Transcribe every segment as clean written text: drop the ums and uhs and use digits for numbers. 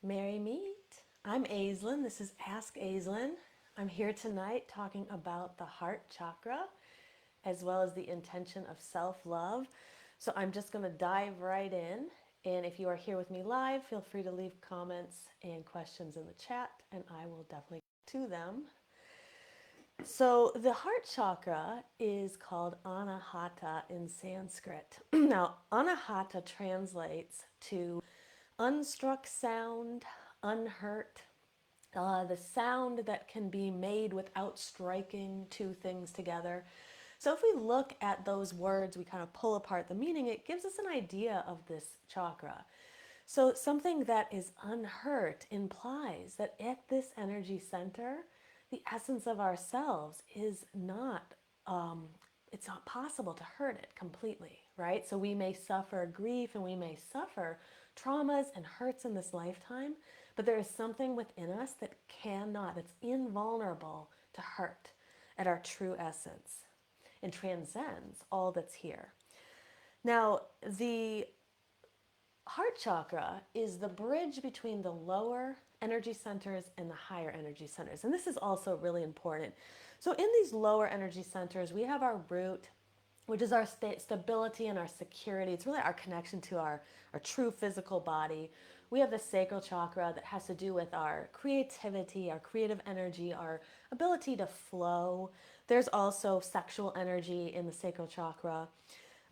Merry meet. I'm Aislin. This is Ask Aislin. I'm here tonight talking about the heart chakra as well as the intention of self-love. So I'm just going to dive right in. And if you are here with me live, feel free to leave comments and questions in the chat, and I will definitely get to them. So the heart chakra is called Anahata in Sanskrit. Now, Anahata translates to unstruck sound, unhurt, the sound that can be made without striking two things together. So if we look at those words, we kind of pull apart the meaning, it gives us an idea of this chakra. So something that is unhurt implies that at this energy center, the essence of ourselves is not, it's not possible to hurt it completely, right? So we may suffer grief and we may suffer traumas and hurts in this lifetime, but there is something within us that cannot, that's invulnerable to hurt at our true essence and transcends all that's here. Now, the heart chakra is the bridge between the lower energy centers and the higher energy centers. And this is also really important. So, in these lower energy centers, we have our root, which is our stability and our security. It's really our connection to our true physical body. We have the sacral chakra that has to do with our creativity, our creative energy, our ability to flow. There's also sexual energy in the sacral chakra.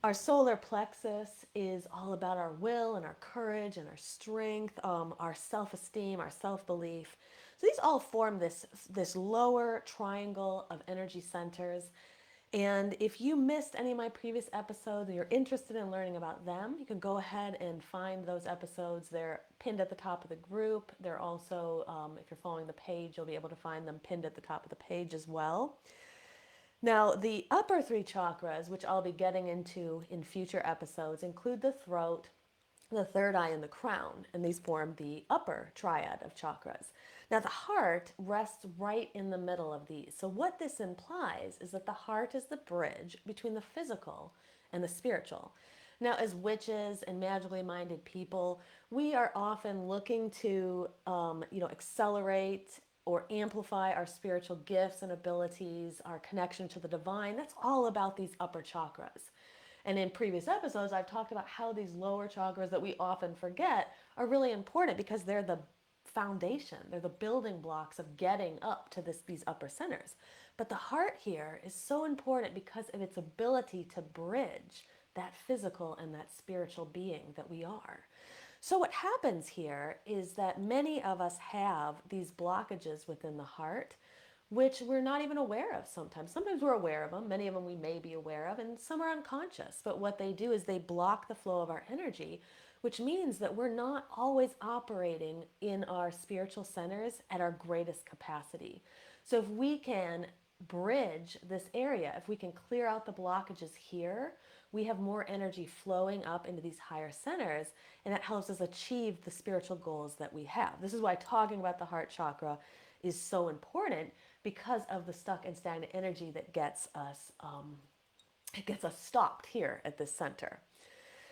Our solar plexus is all about our will and our courage and our strength, our self-esteem, our self-belief. So these all form this lower triangle of energy centers. And if you missed any of my previous episodes and you're interested in learning about them, you can go ahead and find those episodes. They're pinned at the top of the group. They're also, if you're following the page, you'll be able to find them pinned at the top of the page as well. Now, the upper three chakras, which I'll be getting into in future episodes, include the throat, the third eye, and the crown, and these form the upper triad of chakras. Now, the heart rests right in the middle of these. So, what this implies is that the heart is the bridge between the physical and the spiritual. Now, as witches and magically minded people, we are often looking to, accelerate or amplify our spiritual gifts and abilities, our connection to the divine. That's all about these upper chakras. And in previous episodes, I've talked about how these lower chakras that we often forget are really important because they're the foundation, they're the building blocks of getting up to these upper centers. But the heart here is so important because of its ability to bridge that physical and that spiritual being that we are. So, what happens here is that many of us have these blockages within the heart, which we're not even aware of sometimes. Sometimes we're aware of them, many of them we may be aware of, and some are unconscious. But what they do is they block the flow of our energy, which means that we're not always operating in our spiritual centers at our greatest capacity. So, if we can bridge this area, if we can clear out the blockages here, we have more energy flowing up into these higher centers, and that helps us achieve the spiritual goals that we have. This is why talking about the heart chakra is so important because of the stuck and stagnant energy that gets us stopped here at this center.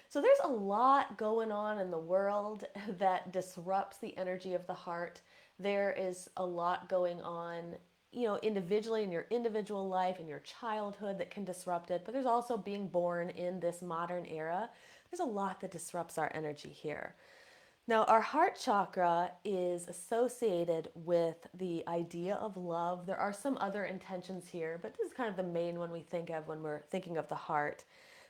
So there's a lot going on in the world that disrupts the energy of the heart. There is a lot going on, individually in your individual life, in your childhood that can disrupt it. But there's also being born in this modern era. There's a lot that disrupts our energy here. Now, our heart chakra is associated with the idea of love. There are some other intentions here, but this is kind of the main one we think of when we're thinking of the heart.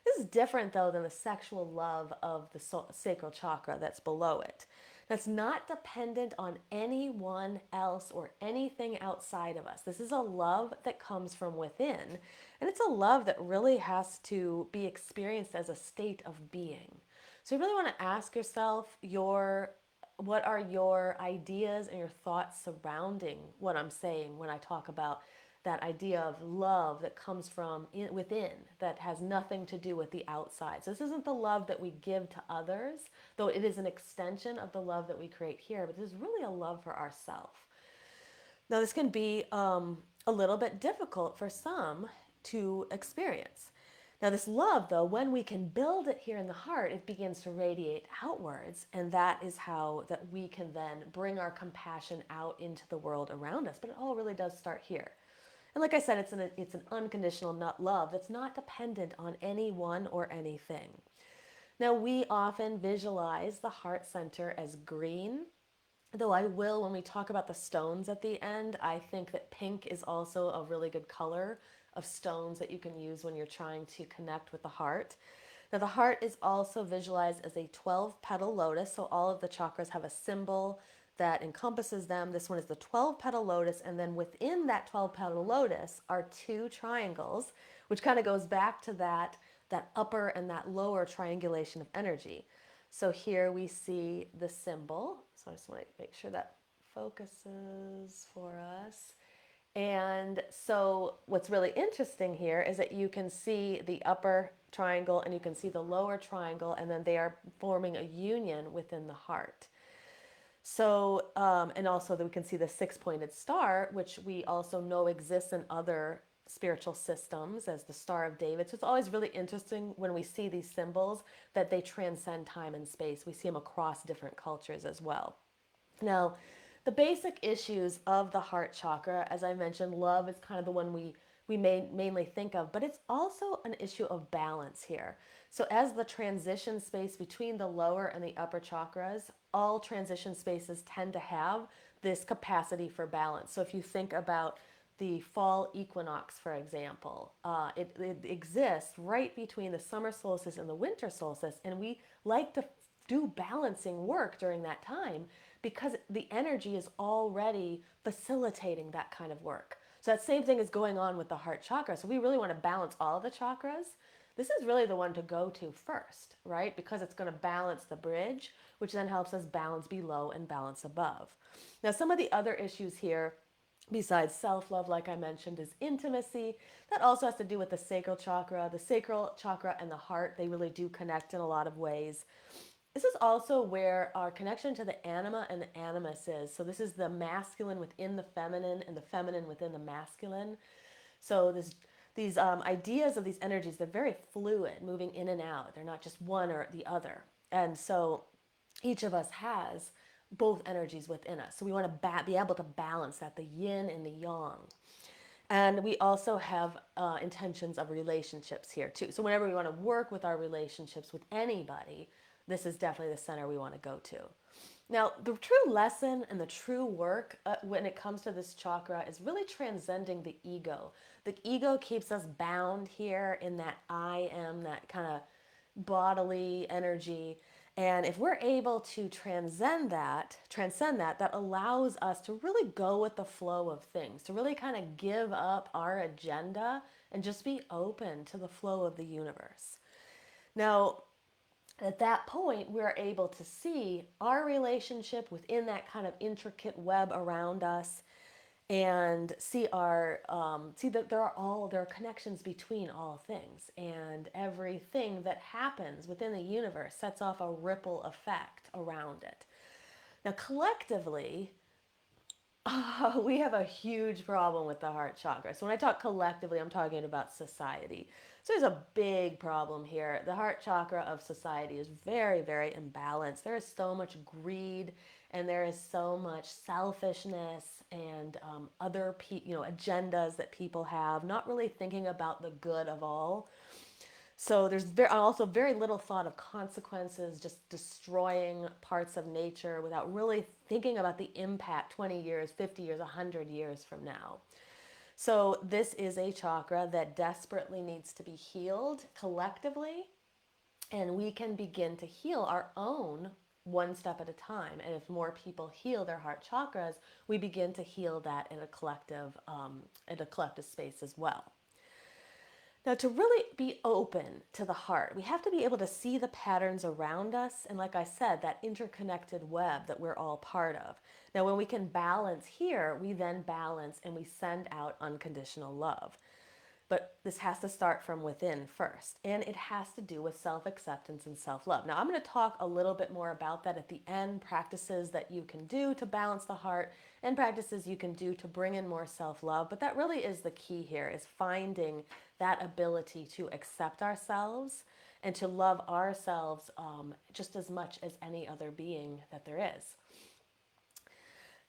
This is different, though, than the sexual love of the sacral chakra that's below it. That's not dependent on anyone else or anything outside of us. This is a love that comes from within, and it's a love that really has to be experienced as a state of being. So you really want to ask yourself what are your ideas and your thoughts surrounding what I'm saying when I talk about that idea of love that comes from within, that has nothing to do with the outside. So this isn't the love that we give to others, though it is an extension of the love that we create here, but this is really a love for ourselves. Now, this can be a little bit difficult for some to experience. Now, this love, though, when we can build it here in the heart, it begins to radiate outwards. And that is how that we can then bring our compassion out into the world around us. But it all really does start here. And like I said, it's an unconditional love that's not dependent on anyone or anything. Now, we often visualize the heart center as green, though I will, when we talk about the stones at the end, I think that pink is also a really good color of stones that you can use when you're trying to connect with the heart. Now, the heart is also visualized as a 12 petal lotus, so all of the chakras have a symbol that encompasses them. This one is the 12 petal lotus, and then within that 12 petal lotus are two triangles, which kind of goes back to that upper and that lower triangulation of energy. So here we see the symbol. So I just want to make sure that focuses for us. And so what's really interesting here is that you can see the upper triangle and you can see the lower triangle, and then they are forming a union within the heart. So, and also that we can see the six-pointed star, which we also know exists in other spiritual systems as the Star of David. So it's always really interesting when we see these symbols that they transcend time and space. We see them across different cultures as well. Now, the basic issues of the heart chakra, as I mentioned, love is kind of the one we mainly think of, but it's also an issue of balance here. So as the transition space between the lower and the upper chakras, all transition spaces tend to have this capacity for balance. So if you think about the fall equinox, for example, it exists right between the summer solstice and the winter solstice, and we like to do balancing work during that time because the energy is already facilitating that kind of work. So that same thing is going on with the heart chakra. So we really want to balance all the chakras. This is really the one to go to first, right? Because it's going to balance the bridge, which then helps us balance below and balance above. Now, some of the other issues here, besides self-love, like I mentioned, is intimacy. That also has to do with the sacral chakra. The sacral chakra and the heart, they really do connect in a lot of ways. This is also where our connection to the anima and the animus is. So this is the masculine within the feminine and the feminine within the masculine. So these ideas of these energies, they're very fluid, moving in and out. They're not just one or the other. And so each of us has both energies within us. So we want to be able to balance that, the yin and the yang. And we also have intentions of relationships here too. So whenever we want to work with our relationships with anybody, this is definitely the center we want to go to. Now, the true lesson and the true work when it comes to this chakra is really transcending the ego. The ego keeps us bound here in that I am, that kind of bodily energy. And if we're able to transcend that, that allows us to really go with the flow of things, to really kind of give up our agenda and just be open to the flow of the universe. Now, at that point, we're able to see our relationship within that kind of intricate web around us, and see that there are connections between all things, and everything that happens within the universe sets off a ripple effect around it. Now, collectively, we have a huge problem with the heart chakra. So when I talk collectively, I'm talking about society. So there's a big problem here. The heart chakra of society is very, very imbalanced. There is so much greed, and there is so much selfishness and other agendas that people have, not really thinking about the good of all. So there's also very little thought of consequences, just destroying parts of nature without really thinking about the impact 20 years, 50 years, 100 years from now. So this is a chakra that desperately needs to be healed collectively, and we can begin to heal our own one step at a time. And if more people heal their heart chakras, we begin to heal that in a collective space as well. Now, to really be open to the heart, we have to be able to see the patterns around us. And like I said, that interconnected web that we're all part of. Now, when we can balance here, we then balance and we send out unconditional love. But this has to start from within first. And it has to do with self-acceptance and self-love. Now, I'm going to talk a little bit more about that at the end, practices that you can do to balance the heart and practices you can do to bring in more self-love. But that really is the key here, is finding that ability to accept ourselves and to love ourselves just as much as any other being that there is.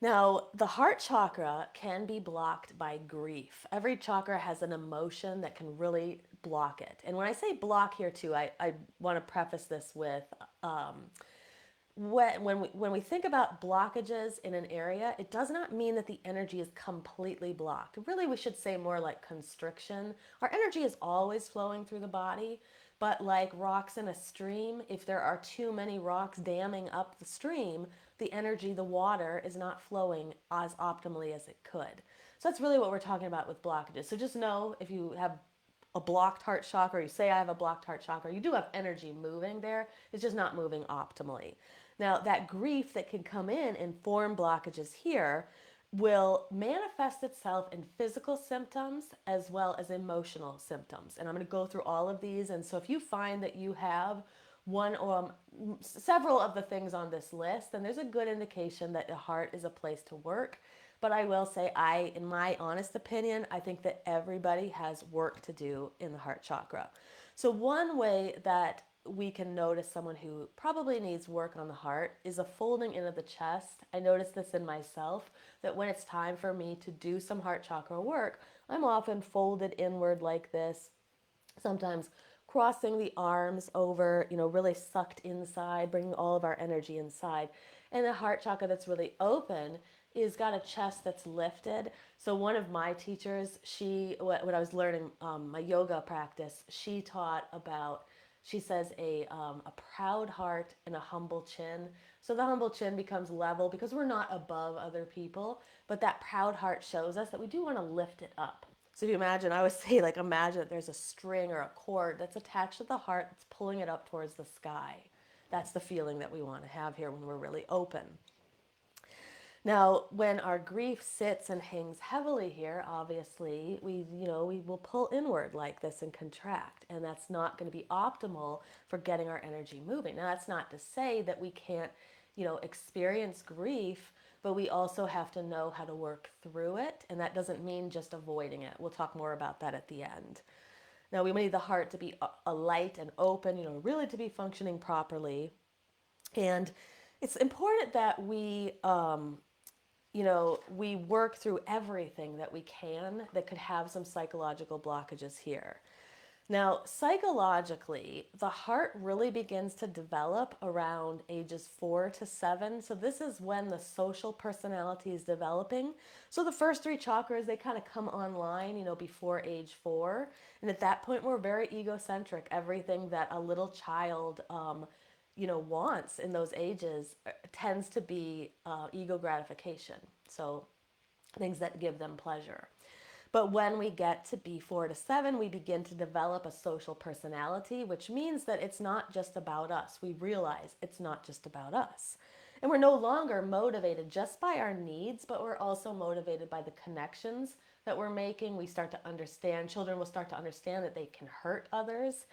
Now, the heart chakra can be blocked by grief. Every chakra has an emotion that can really block it. And when I say block here too, I want to preface this with when we think about blockages in an area, it does not mean that the energy is completely blocked. Really, we should say more like constriction. Our energy is always flowing through the body, but like rocks in a stream, if there are too many rocks damming up the stream, the energy, the water, is not flowing as optimally as it could. So that's really what we're talking about with blockages. So just know if you have a blocked heart chakra, you say I have a blocked heart chakra, you do have energy moving there. It's just not moving optimally. Now, that grief that can come in and form blockages here will manifest itself in physical symptoms as well as emotional symptoms. And I'm going to go through all of these. And so if you find that you have one or several of the things on this list, then there's a good indication that the heart is a place to work. But I will say, in my honest opinion, I think that everybody has work to do in the heart chakra. So one way that we can notice someone who probably needs work on the heart is a folding in of the chest. I notice this in myself, that when it's time for me to do some heart chakra work, I'm often folded inward like this, sometimes crossing the arms over, really sucked inside, bringing all of our energy inside. And the heart chakra that's really open is got a chest that's lifted. So one of my teachers, when I was learning my yoga practice, she taught about, she says a proud heart and a humble chin. So the humble chin becomes level because we're not above other people, but that proud heart shows us that we do want to lift it up. So if you imagine, I always say, like, imagine that there's a string or a cord that's attached to the heart that's pulling it up towards the sky. That's the feeling that we want to have here when we're really open. Now, when our grief sits and hangs heavily here, obviously, we will pull inward like this and contract, and that's not going to be optimal for getting our energy moving. Now, that's not to say that we can't, experience grief, but we also have to know how to work through it, and that doesn't mean just avoiding it. We'll talk more about that at the end. Now, we need the heart to be a light and open, really to be functioning properly, and it's important that we we work through everything that we can that could have some psychological blockages here. Now, psychologically, the heart really begins to develop around ages 4 to 7. So this is when the social personality is developing. So the first three chakras, they kind of come online, before age 4. And at that point, we're very egocentric. Everything that a little child wants in those ages tends to be ego gratification. So things that give them pleasure. But when we get to be 4 to 7, we begin to develop a social personality, which means that it's not just about us. We realize it's not just about us. And we're no longer motivated just by our needs, but we're also motivated by the connections that we're making. We start to understand, children will start to understand that they can hurt others,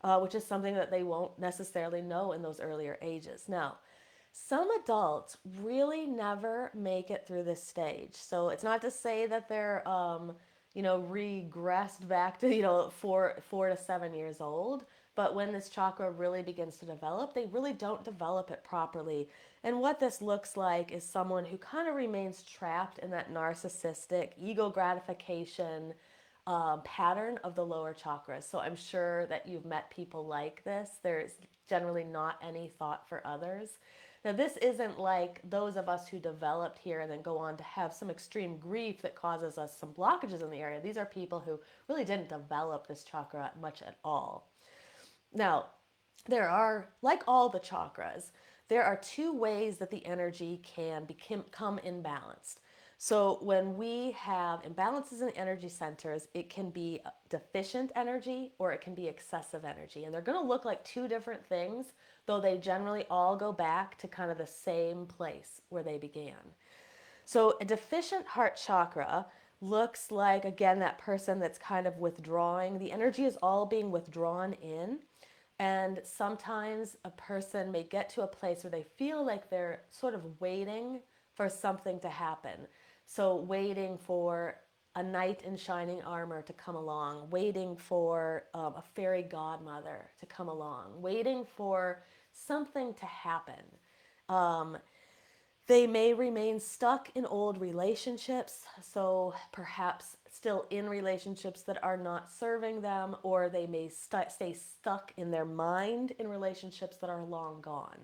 which is something that they won't necessarily know in those earlier ages. Now, some adults really never make it through this stage. So it's not to say that they're, regressed back to, 4 to 7 years old. But when this chakra really begins to develop, they really don't develop it properly. And what this looks like is someone who kind of remains trapped in that narcissistic ego gratification pattern of the lower chakras. So I'm sure that you've met people like this. There's generally not any thought for others. Now, this isn't like those of us who developed here and then go on to have some extreme grief that causes us some blockages in the area. These are people who really didn't develop this chakra much at all. Now, there are, like all the chakras, there are two ways that the energy can become imbalanced. So when we have imbalances in energy centers, it can be deficient energy or it can be excessive energy. And they're going to look like two different things, though they generally all go back to kind of the same place where they began. So a deficient heart chakra looks like, again, that person that's kind of withdrawing. The energy is all being withdrawn in. And sometimes a person may get to a place where they feel like they're sort of waiting for something to happen. So waiting for a knight in shining armor to come along, waiting for a fairy godmother to come along, waiting for something to happen. Um, they may remain stuck in old relationships, so perhaps still in relationships that are not serving them, or they may stay stuck in their mind in relationships that are long gone.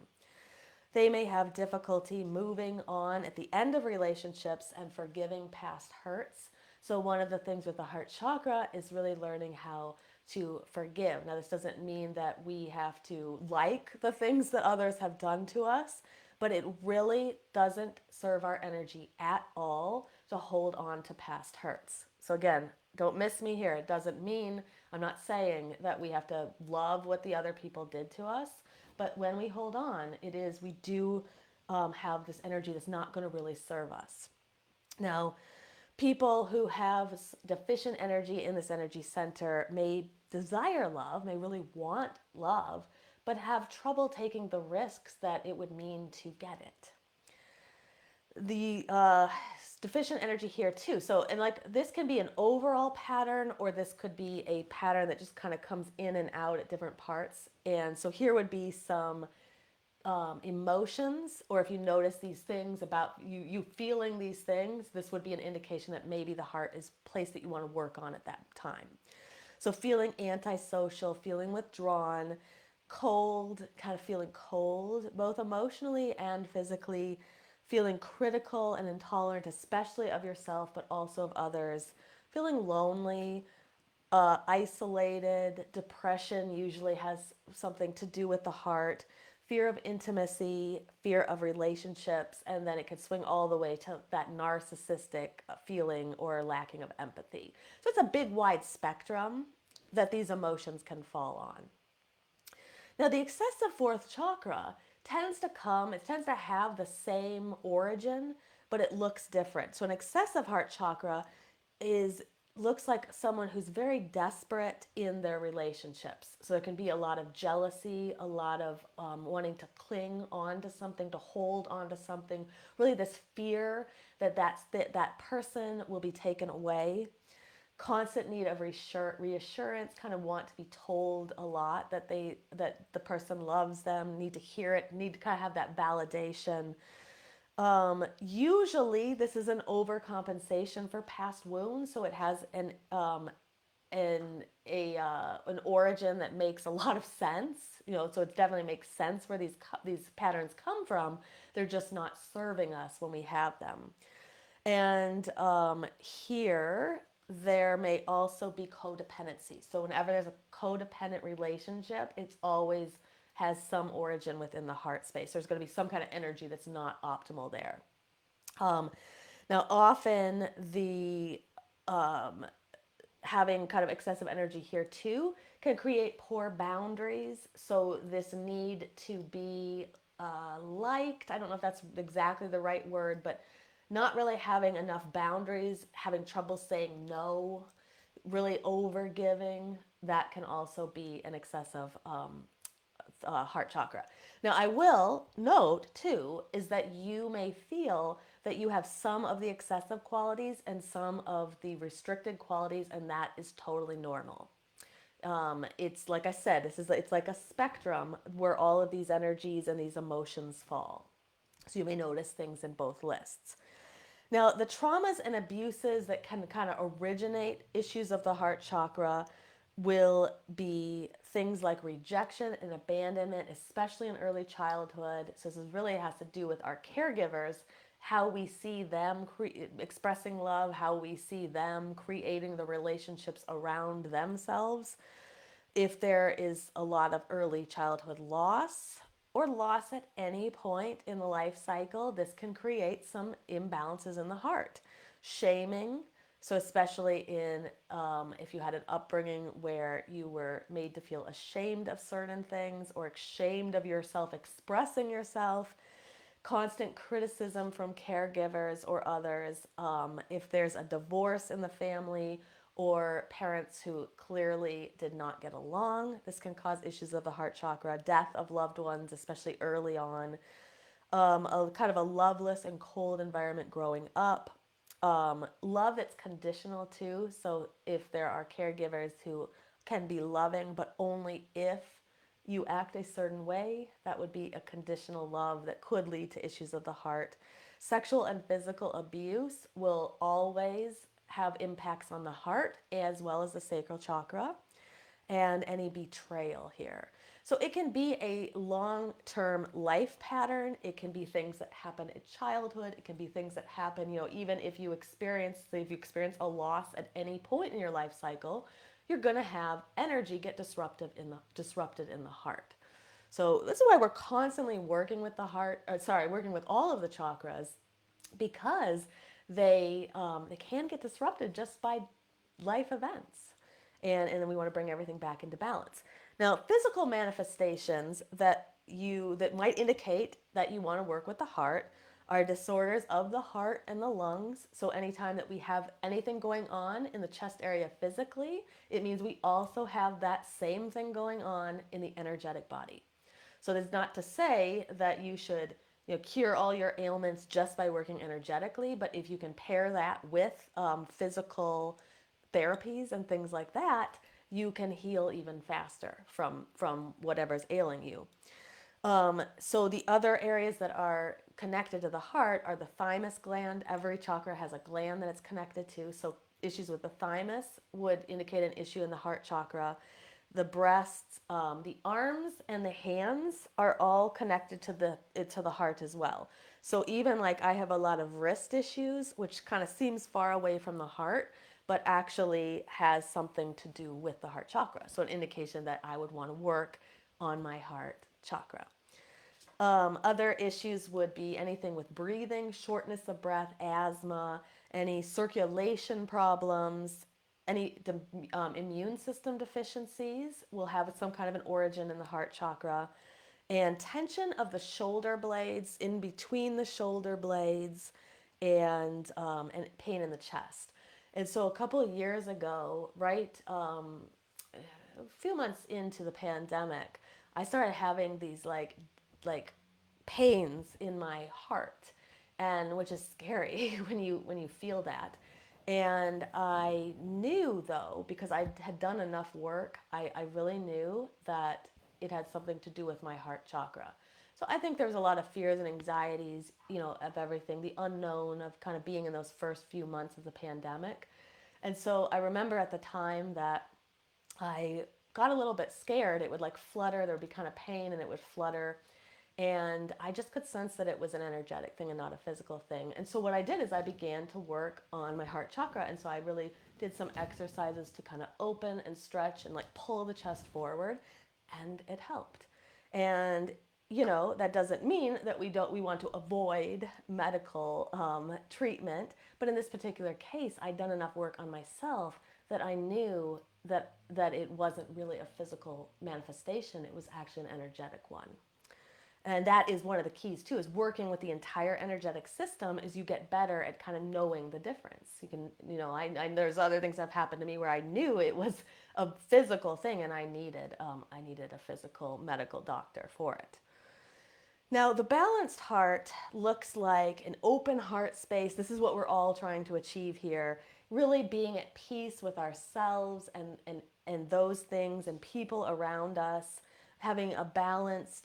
They may have difficulty moving on at the end of relationships and forgiving past hurts. So, one of the things with the heart chakra is really learning how to forgive. Now, this doesn't mean that we have to like the things that others have done to us, but it really doesn't serve our energy at all to hold on to past hurts. So, again, don't miss me here. It doesn't mean, I'm not saying that we have to love what the other people did to us, but when we hold on, we do have this energy that's not going to really serve us. Now, people who have deficient energy in this energy center may desire love, may really want love, but have trouble taking the risks that it would mean to get it. The deficient energy here too. So, and like this can be an overall pattern, or this could be a pattern that just kind of comes in and out at different parts. And so here would be some emotions, or if you notice these things about you feeling these things, this would be an indication that maybe the heart is a place that you want to work on at that time. So feeling antisocial, feeling withdrawn, cold, kind of feeling cold, both emotionally and physically, feeling critical and intolerant, especially of yourself, but also of others, feeling lonely, isolated. Depression usually has something to do with the heart, fear of intimacy, fear of relationships, and then it could swing all the way to that narcissistic feeling or lacking of empathy. So it's a big, wide spectrum that these emotions can fall on. Now, the excessive fourth chakra it tends to have the same origin, but it looks different. So, an excessive heart chakra is looks like someone who's very desperate in their relationships. So there can be a lot of jealousy, a lot of wanting to cling on to something, to hold on to something. Really, this fear that person will be taken away. Constant need of reassurance, kind of want to be told a lot that the person loves them, need to hear it, need to kind of have that validation. Usually, this is an overcompensation for past wounds, so it has an origin that makes a lot of sense. So it definitely makes sense where these patterns come from. They're just not serving us when we have them. And here, there may also be codependency. So whenever there's a codependent relationship, it's always has some origin within the heart space. There's going to be some kind of energy that's not optimal there. Um, Now, often the having kind of excessive energy here too can create poor boundaries. So this need to be liked, I don't know if that's exactly the right word, but not really having enough boundaries, having trouble saying no, really over giving, that can also be an excessive heart chakra. Now, I will note too is that you may feel that you have some of the excessive qualities and some of the restricted qualities, and that is totally normal. It's like I said, it's like a spectrum where all of these energies and these emotions fall. So you may notice things in both lists. Now, the traumas and abuses that can kind of originate issues of the heart chakra will be things like rejection and abandonment, especially in early childhood. So this really has to do with our caregivers, how we see them expressing love, how we see them creating the relationships around themselves. If there is a lot of early childhood loss or loss at any point in the life cycle, this can create some imbalances in the heart. Shaming, so especially in if you had an upbringing where you were made to feel ashamed of certain things or ashamed of yourself expressing yourself, constant criticism from caregivers or others, if there's a divorce in the family or parents who clearly did not get along, this can cause issues of the heart chakra, death of loved ones, especially early on, a kind of a loveless and cold environment growing up, love that's conditional too. So if there are caregivers who can be loving, but only if you act a certain way, that would be a conditional love that could lead to issues of the heart. Sexual and physical abuse will always have impacts on the heart as well as the sacral chakra, and any betrayal here. So it can be a long-term life pattern. It can be things that happen in childhood. It can be things that happen, even if you experience a loss at any point in your life cycle, you're going to have energy get disrupted in the heart. So this is why we're constantly working with working with all of the chakras, because they can get disrupted just by life events, and then we want to bring everything back into balance. Now, physical manifestations that might indicate that you want to work with the heart are disorders of the heart and the lungs. So anytime that we have anything going on in the chest area physically, it means we also have that same thing going on in the energetic body. So that's not to say that you should cure all your ailments just by working energetically, but if you can pair that with physical therapies and things like that, you can heal even faster from whatever's ailing you. So the other areas that are connected to the heart are the thymus gland. Every chakra has a gland that it's connected to. So issues with the thymus would indicate an issue in the heart chakra. The breasts, the arms, and the hands are all connected to the heart as well. So even like I have a lot of wrist issues, which kind of seems far away from the heart, but actually has something to do with the heart chakra. So an indication that I would want to work on my heart chakra. Other issues would be anything with breathing, shortness of breath, asthma, any circulation problems, any immune system deficiencies will have some kind of an origin in the heart chakra, and tension of the shoulder blades, in between the shoulder blades, and pain in the chest. And so a couple of years ago, right, a few months into the pandemic, I started having these like pains in my heart, and which is scary when you feel that. And I knew, though, because I had done enough work, I really knew that it had something to do with my heart chakra. So I think there's a lot of fears and anxieties, of everything, the unknown of kind of being in those first few months of the pandemic. And so I remember at the time that I got a little bit scared. It would like flutter, there would be kind of pain, and it would flutter. And I just could sense that it was an energetic thing and not a physical thing. And so what I did is I began to work on my heart chakra. And so I really did some exercises to kind of open and stretch and like pull the chest forward, and it helped. And that doesn't mean that we want to avoid medical treatment, but in this particular case, I'd done enough work on myself that I knew that it wasn't really a physical manifestation; it was actually an energetic one. And that is one of the keys too, is working with the entire energetic system as you get better at kind of knowing the difference. You can, there's other things that have happened to me where I knew it was a physical thing, and I needed a physical medical doctor for it. Now, the balanced heart looks like an open heart space. This is what we're all trying to achieve here. Really being at peace with ourselves and those things and people around us, having a balance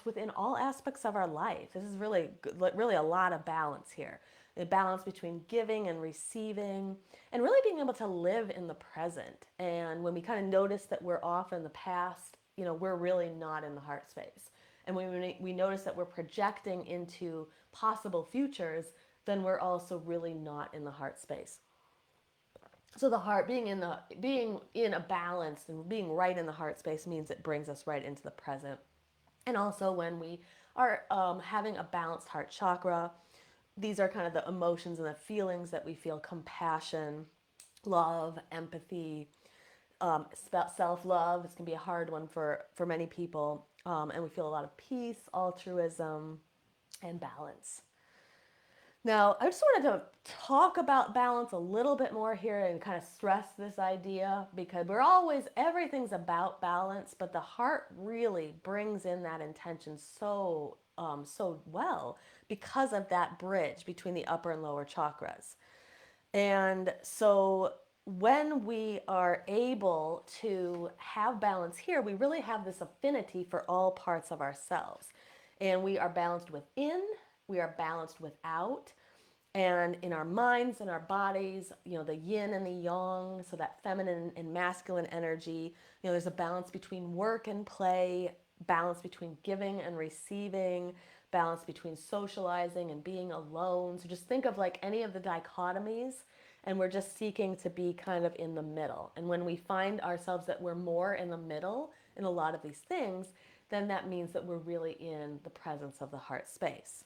within all aspects of our life. This is really a lot of balance here. The balance between giving and receiving, and really being able to live in the present. And when we kind of notice that we're off in the past, we're really not in the heart space. And when we notice that we're projecting into possible futures, then we're also really not in the heart space. So the heart being in a balance and being right in the heart space means it brings us right into the present. And also when we are having a balanced heart chakra, these are kind of the emotions and the feelings that we feel: compassion, love, empathy, self-love. This can be a hard one for many people. And we feel a lot of peace, altruism, and balance. Now, I just wanted to talk about balance a little bit more here and kind of stress this idea, because everything's about balance, but the heart really brings in that intention so so well because of that bridge between the upper and lower chakras. And so when we are able to have balance here, we really have this affinity for all parts of ourselves. And we are balanced within, we are balanced without, and in our minds and our bodies, the yin and the yang, so that feminine and masculine energy. There's a balance between work and play, balance between giving and receiving, balance between socializing and being alone. So just think of like any of the dichotomies, and we're just seeking to be kind of in the middle. And when we find ourselves that we're more in the middle in a lot of these things, then that means that we're really in the presence of the heart space.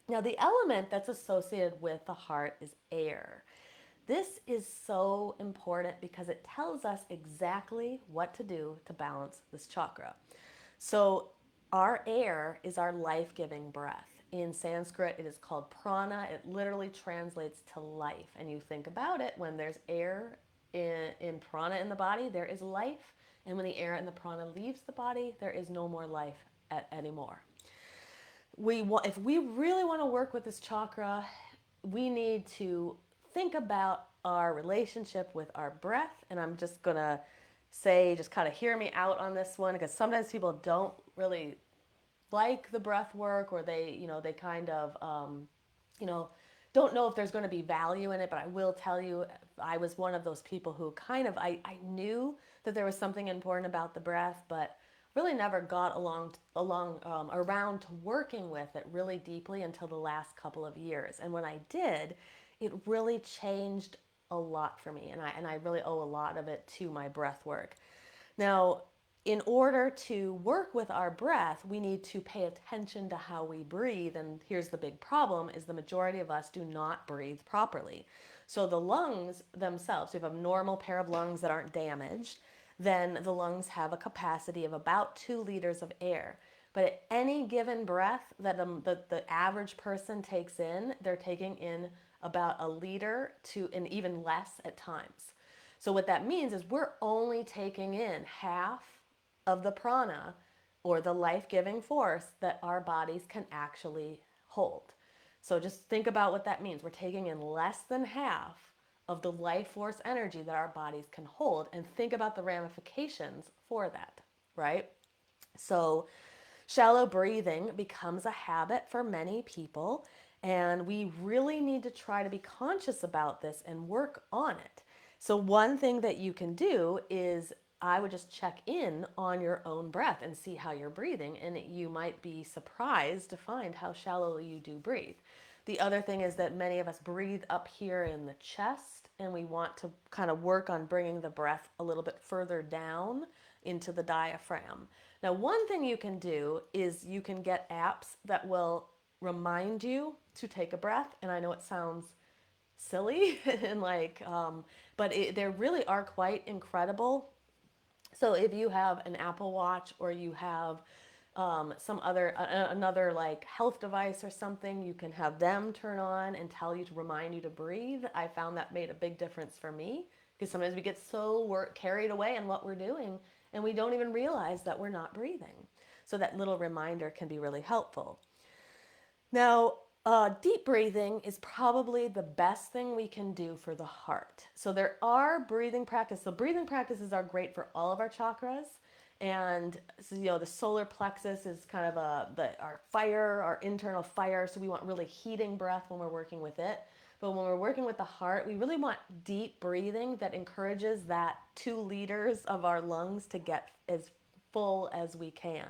Now, the element that's associated with the heart is air. This is so important because it tells us exactly what to do to balance this chakra. So, our air is our life giving breath. In Sanskrit, it is called prana. It literally translates to life. And you think about it, when there's air in prana in the body, there is life. And when the air in the prana leaves the body, there is no more life anymore. If we really want to work with this chakra, we need to think about our relationship with our breath. And I'm just going to say, just kind of hear me out on this one, because sometimes people don't really like the breath work, or they kind of, you know, don't know if there's going to be value in it. But I will tell you, I was one of those people who I knew that there was something important about the breath, but really never got around to working with it really deeply until the last couple of years. And when I did, it really changed a lot for me, and I really owe a lot of it to my breath work. Now, in order to work with our breath, we need to pay attention to how we breathe. And here's the big problem: is the majority of us do not breathe properly. So the lungs themselves, if you have a normal pair of lungs that aren't damaged, then the lungs have a capacity of about 2 liters of air. But at any given breath that the average person takes in, they're taking in about a liter to, and even less at times. So what that means is we're only taking in half of the prana, or the life-giving force that our bodies can actually hold. So just think about what that means. We're taking in less than half of the life force energy that our bodies can hold, and think about the ramifications for that, right? So shallow breathing becomes a habit for many people, and we really need to try to be conscious about this and work on it. So one thing that you can do is, I would just check in on your own breath and see how you're breathing, and you might be surprised to find how shallowly you do breathe. The other thing is that many of us breathe up here in the chest, and we want to kind of work on bringing the breath a little bit further down into the diaphragm. Now, one thing you can do is you can get apps that will remind you to take a breath. And I know it sounds silly and but they really are quite incredible. So if you have an Apple Watch, or you have another like health device or something, you can have them turn on and tell you to remind you to breathe. I found that made a big difference for me, because sometimes we get so carried away in what we're doing, and we don't even realize that we're not breathing. So that little reminder can be really helpful. Now, deep breathing is probably the best thing we can do for the heart. So there are breathing practices. So breathing practices are great for all of our chakras. And so, the solar plexus is kind of our fire, our internal fire. So we want really heating breath when we're working with it. But when we're working with the heart, we really want deep breathing that encourages that 2 liters of our lungs to get as full as we can.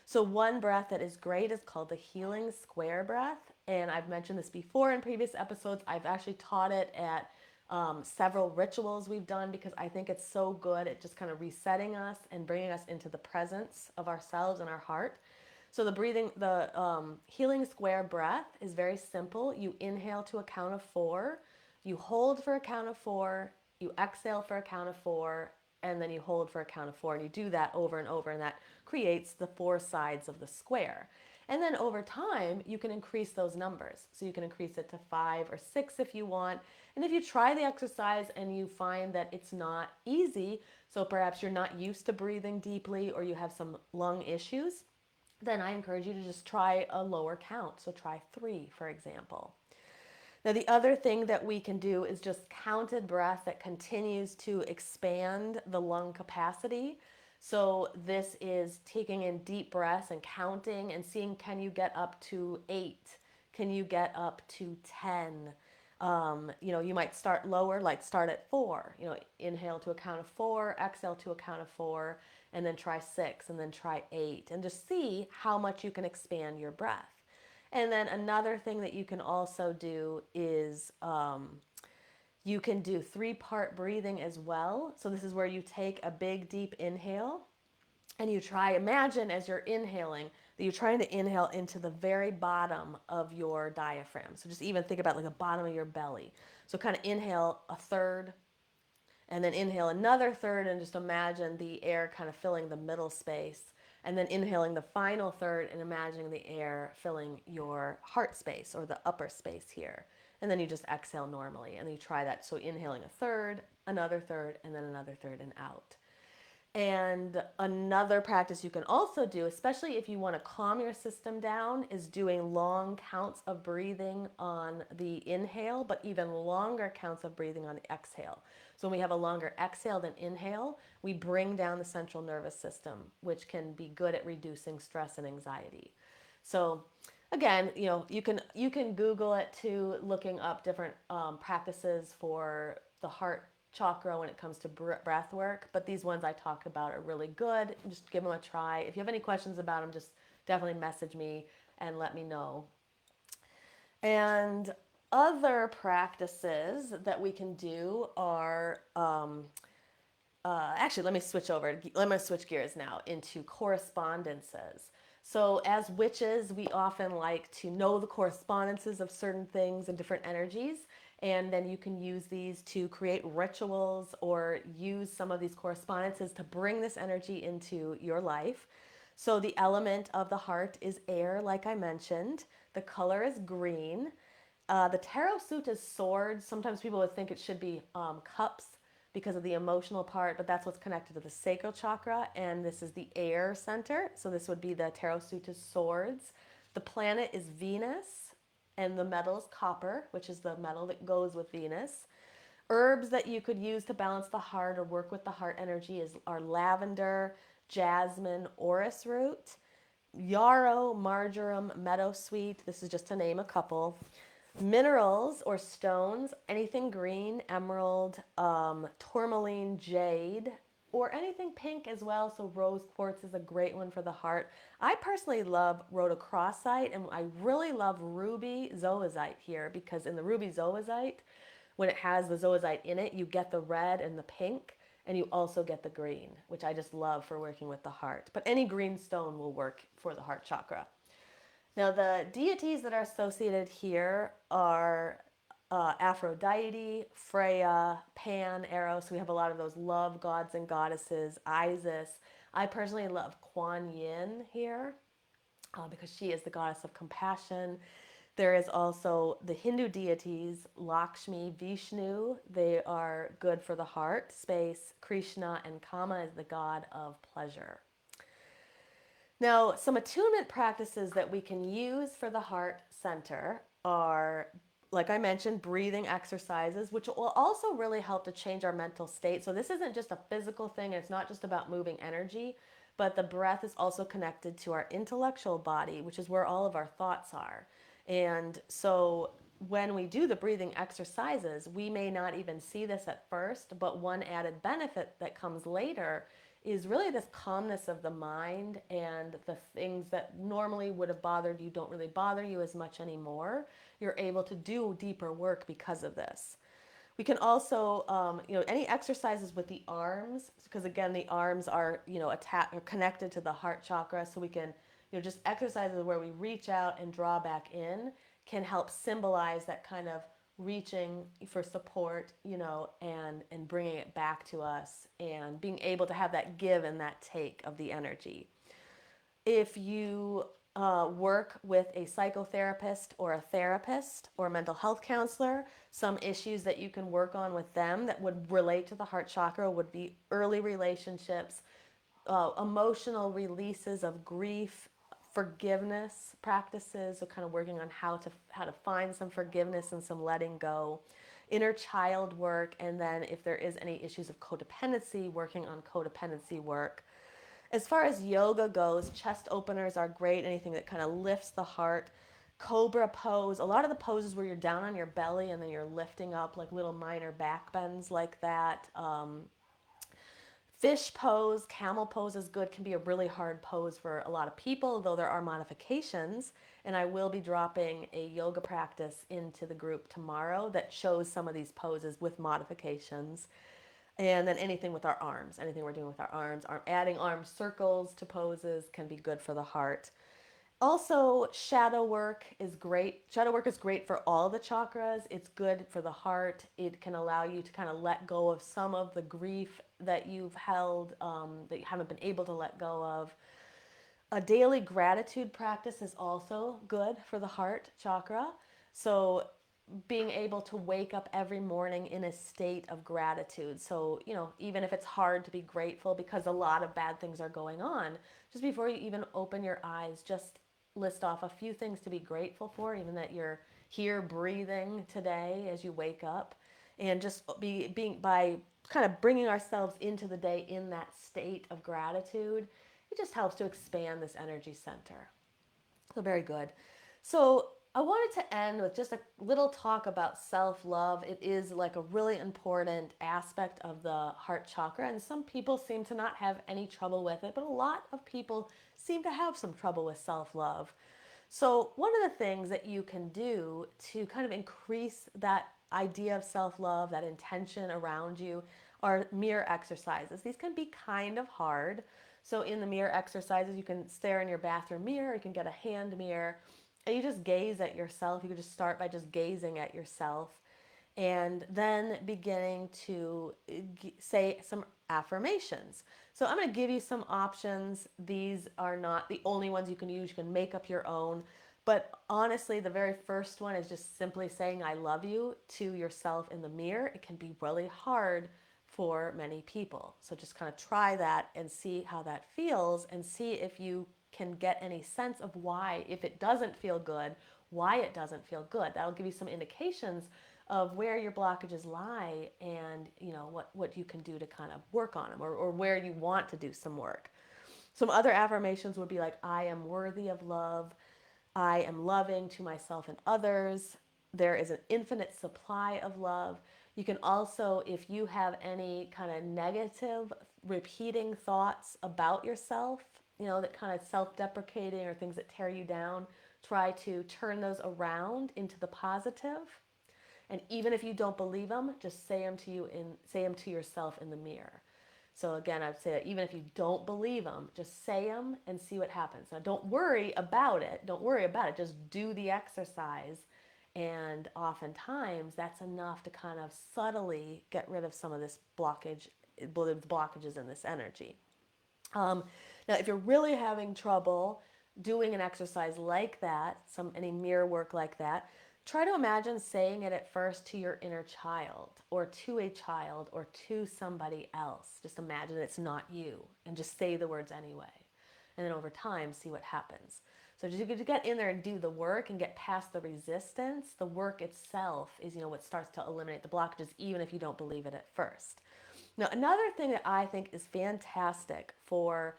So one breath that is great is called the healing square breath. And I've mentioned this before in previous episodes. I've actually taught it at several rituals we've done, because I think it's so good at just kind of resetting us and bringing us into the presence of ourselves and our heart. So the healing square breath is very simple. You inhale to a count of 4, you hold for a count of 4, you exhale for a count of 4, and then you hold for a count of 4. And you do that over and over, and that creates the 4 sides of the square. And then over time, you can increase those numbers. So you can increase it to 5 or 6 if you want. And if you try the exercise and you find that it's not easy, so perhaps you're not used to breathing deeply, or you have some lung issues, then I encourage you to just try a lower count. So try 3, for example. Now, the other thing that we can do is just counted breath that continues to expand the lung capacity. So this is taking in deep breaths and counting and seeing, can you get up to 8? Can you get up to 10? You might start lower, like start at 4. Inhale to a count of 4, exhale to a count of 4, and then try 6, and then try 8, and just see how much you can expand your breath. And then another thing that you can also do is you can do 3-part breathing as well. So this is where you take a big deep inhale and you imagine as you're inhaling that you're trying to inhale into the very bottom of your diaphragm. So just even think about like the bottom of your belly. So kind of inhale a third and then inhale another third, and just imagine the air kind of filling the middle space, and then inhaling the final third and imagining the air filling your heart space or the upper space here. And then you just exhale normally, and then you try that. So inhaling a third, another third, and then another third, and out. And another practice you can also do, especially if you want to calm your system down, is doing long counts of breathing on the inhale, but even longer counts of breathing on the exhale. So when we have a longer exhale than inhale, we bring down the central nervous system, which can be good at reducing stress and anxiety. So again, you can Google it too, looking up different practices for the heart chakra when it comes to breath work, but these ones I talked about are really good. Just give them a try. If you have any questions about them, just definitely message me and let me know. And other practices that we can do are actually, let me switch gears now into correspondences. So as witches, we often like to know the correspondences of certain things and different energies. And then you can use these to create rituals or use some of these correspondences to bring this energy into your life. So the element of the heart is air, like I mentioned. The color is green. The tarot suit is swords. Sometimes people would think it should be cups because of the emotional part, but that's what's connected to the sacral chakra, and this is the air center. So this would be the tarot suit is swords. The planet is Venus, and the metal is copper, which is the metal that goes with Venus. Herbs that you could use to balance the heart or work with the heart energy are lavender, jasmine, orris root, yarrow, marjoram, meadowsweet. This is just to name a couple. Minerals or stones, anything green, emerald, tourmaline, jade, or anything pink as well. So rose quartz is a great one for the heart. I personally love rhodochrosite, and I really love ruby zoisite here, because in the ruby zoisite, when it has the zoisite in it, you get the red and the pink, and you also get the green, which I just love for working with the heart. But any green stone will work for the heart chakra. Now, the deities that are associated here are Aphrodite, Freya, Pan, Eros. We have a lot of those love gods and goddesses, Isis. I personally love Kuan Yin here because she is the goddess of compassion. There is also the Hindu deities, Lakshmi, Vishnu. They are good for the heart space. Krishna, and Kama is the god of pleasure. Now, some attunement practices that we can use for the heart center are, like I mentioned, breathing exercises, which will also really help to change our mental state. So this isn't just a physical thing. It's not just about moving energy, but the breath is also connected to our intellectual body, which is where all of our thoughts are. And so when we do the breathing exercises, we may not even see this at first, but one added benefit that comes later is really this calmness of the mind, and the things that normally would have bothered you don't really bother you as much anymore. You're able to do deeper work because of this. We can also, any exercises with the arms, because again, the arms are, are connected to the heart chakra. So we can, just exercises where we reach out and draw back in can help symbolize that kind of reaching for support, and bringing it back to us, and being able to have that give and that take of the energy. If you work with a psychotherapist or a therapist or a mental health counselor, some issues that you can work on with them that would relate to the heart chakra would be early relationships, emotional releases of grief, forgiveness practices, so kind of working on how to find some forgiveness and some letting go, inner child work, and then if there is any issues of codependency, working on codependency work. As far as yoga goes, chest openers are great, anything that kind of lifts the heart. Cobra pose, a lot of the poses where you're down on your belly and then you're lifting up, like little minor back bends like that. Fish pose, camel pose is good, can be a really hard pose for a lot of people, though there are modifications. And I will be dropping a yoga practice into the group tomorrow that shows some of these poses with modifications. And then anything with our arms, anything we're doing with our arms, adding arm circles to poses can be good for the heart. Also, shadow work is great. Shadow work is great for all the chakras. It's good for the heart. It can allow you to kind of let go of some of the grief that you've held, that you haven't been able to let go of. A daily gratitude practice is also good for the heart chakra. So being able to wake up every morning in a state of gratitude. So, even if it's hard to be grateful because a lot of bad things are going on, just before you even open your eyes, just list off a few things to be grateful for, even that you're here breathing today as you wake up, and just being by kind of bringing ourselves into the day in that state of gratitude, it just helps to expand this energy center. So very good. So I wanted to end with just a little talk about self-love. It is like a really important aspect of the heart chakra, and some people seem to not have any trouble with it, but a lot of people seem to have some trouble with self-love. So one of the things that you can do to kind of increase that idea of self-love, that intention around you, are mirror exercises. These can be kind of hard. So in the mirror exercises, you can stare in your bathroom mirror, you can get a hand mirror, and you just gaze at yourself. You could just start by just gazing at yourself and then beginning to say some affirmations. So I'm going to give you some options. These are not the only ones you can use. You can make up your own. But honestly, the very first one is just simply saying I love you to yourself in the mirror. It can be really hard for many people. So just kind of try that and see how that feels, and see if you can get any sense of why, if it doesn't feel good, why it doesn't feel good. That'll give you some indications of where your blockages lie, and what you can do to kind of work on them, or where you want to do some work. Some other affirmations would be like, I am worthy of love, I am loving to myself and others, there is an infinite supply of love. You can also, if you have any kind of negative repeating thoughts about yourself, that kind of self-deprecating or things that tear you down, try to turn those around into the positive. And even if you don't believe them, just say them to yourself in the mirror. So again, I'd say that even if you don't believe them, just say them and see what happens. Now, don't worry about it. Don't worry about it. Just do the exercise. And oftentimes, that's enough to kind of subtly get rid of some of this blockages in this energy. Now, if you're really having trouble doing an exercise like that, any mirror work like that, try to imagine saying it at first to your inner child, or to a child, or to somebody else. Just imagine it's not you, and just say the words anyway. And then over time, see what happens. So just to get in there and do the work and get past the resistance, the work itself is, what starts to eliminate the blockages, even if you don't believe it at first. Now, another thing that I think is fantastic for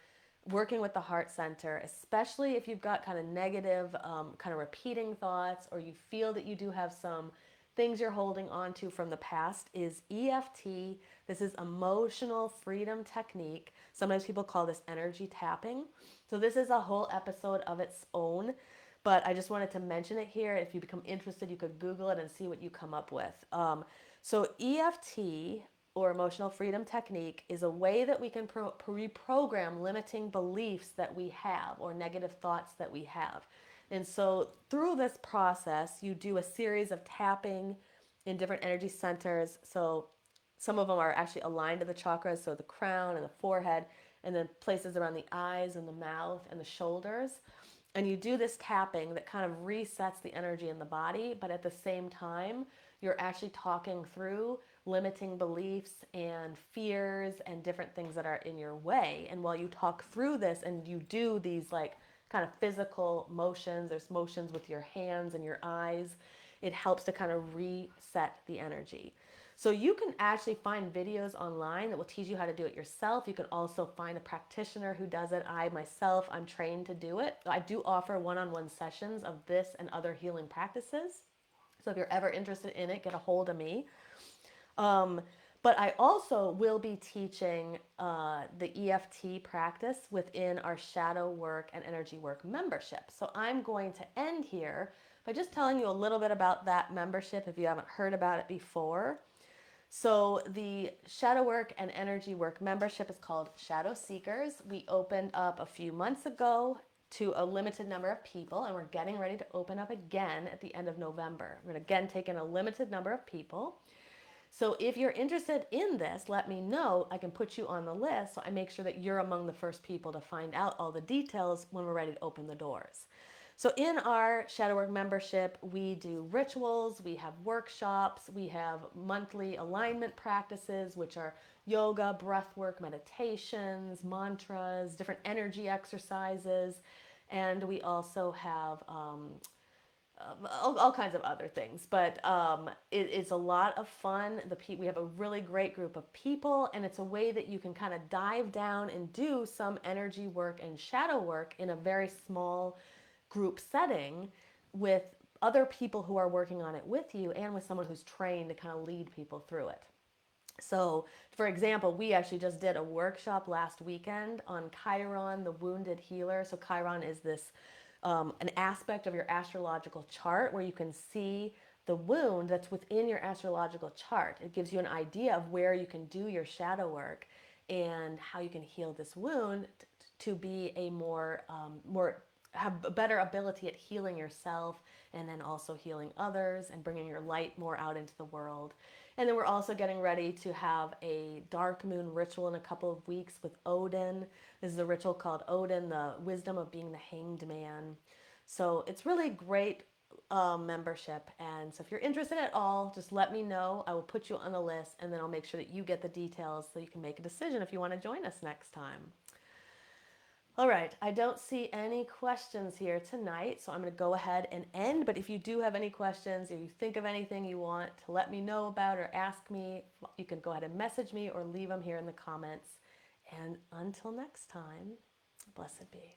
working with the heart center, especially if you've got kind of negative, kind of repeating thoughts, or you feel that you do have some things you're holding on to from the past, is EFT. This is emotional freedom technique. Sometimes people call this energy tapping. So this is a whole episode of its own, but I just wanted to mention it here. If you become interested, you could Google it and see what you come up with. So EFT, or emotional freedom technique, is a way that we can reprogram limiting beliefs that we have, or negative thoughts that we have. And so through this process, you do a series of tapping in different energy centers. So some of them are actually aligned to the chakras, so the crown and the forehead, and then places around the eyes and the mouth and the shoulders. And you do this tapping that kind of resets the energy in the body, but at the same time, you're actually talking through limiting beliefs and fears and different things that are in your way. And while you talk through this and you do these like kind of physical motions. There's motions with your hands and your eyes. It helps to kind of reset the energy. So you can actually find videos online that will teach you how to do it yourself. You can also find a practitioner who does it. I myself, I'm trained to do it. I do offer one-on-one sessions of this and other healing practices. So if you're ever interested in it, get a hold of me. Um, but I also will be teaching the EFT practice within our shadow work and energy work membership. So I'm going to end here by just telling you a little bit about that membership if you haven't heard about it before. So the shadow work and energy work membership is called Shadow Seekers. We opened up a few months ago to a limited number of people, and we're getting ready to open up again at the end of November. We're going to again take in a limited number of people. So if you're interested in this, let me know. I can put you on the list so I make sure that you're among the first people to find out all the details when we're ready to open the doors. So in our Shadow Work membership, we do rituals, we have workshops, we have monthly alignment practices, which are yoga, breath work, meditations, mantras, different energy exercises, and we also have all kinds of other things, but it's a lot of fun. We have a really great group of people, and it's a way that you can kind of dive down and do some energy work and shadow work in a very small group setting with other people who are working on it with you and with someone who's trained to kind of lead people through it. So, for example, we actually just did a workshop last weekend on Chiron, the wounded healer. So, Chiron is this an aspect of your astrological chart where you can see the wound that's within your astrological chart. It gives you an idea of where you can do your shadow work and how you can heal this wound to be a more have a better ability at healing yourself and then also healing others and bringing your light more out into the world. And then we're also getting ready to have a dark moon ritual in a couple of weeks with Odin. This is a ritual called Odin, the wisdom of being the hanged man. So it's really great membership. And so if you're interested at all, just let me know. I will put you on the list and then I'll make sure that you get the details so you can make a decision if you want to join us next time. All right, I don't see any questions here tonight, so I'm going to go ahead and end. But if you do have any questions, if you think of anything you want to let me know about or ask me, you can go ahead and message me or leave them here in the comments. And until next time, blessed be.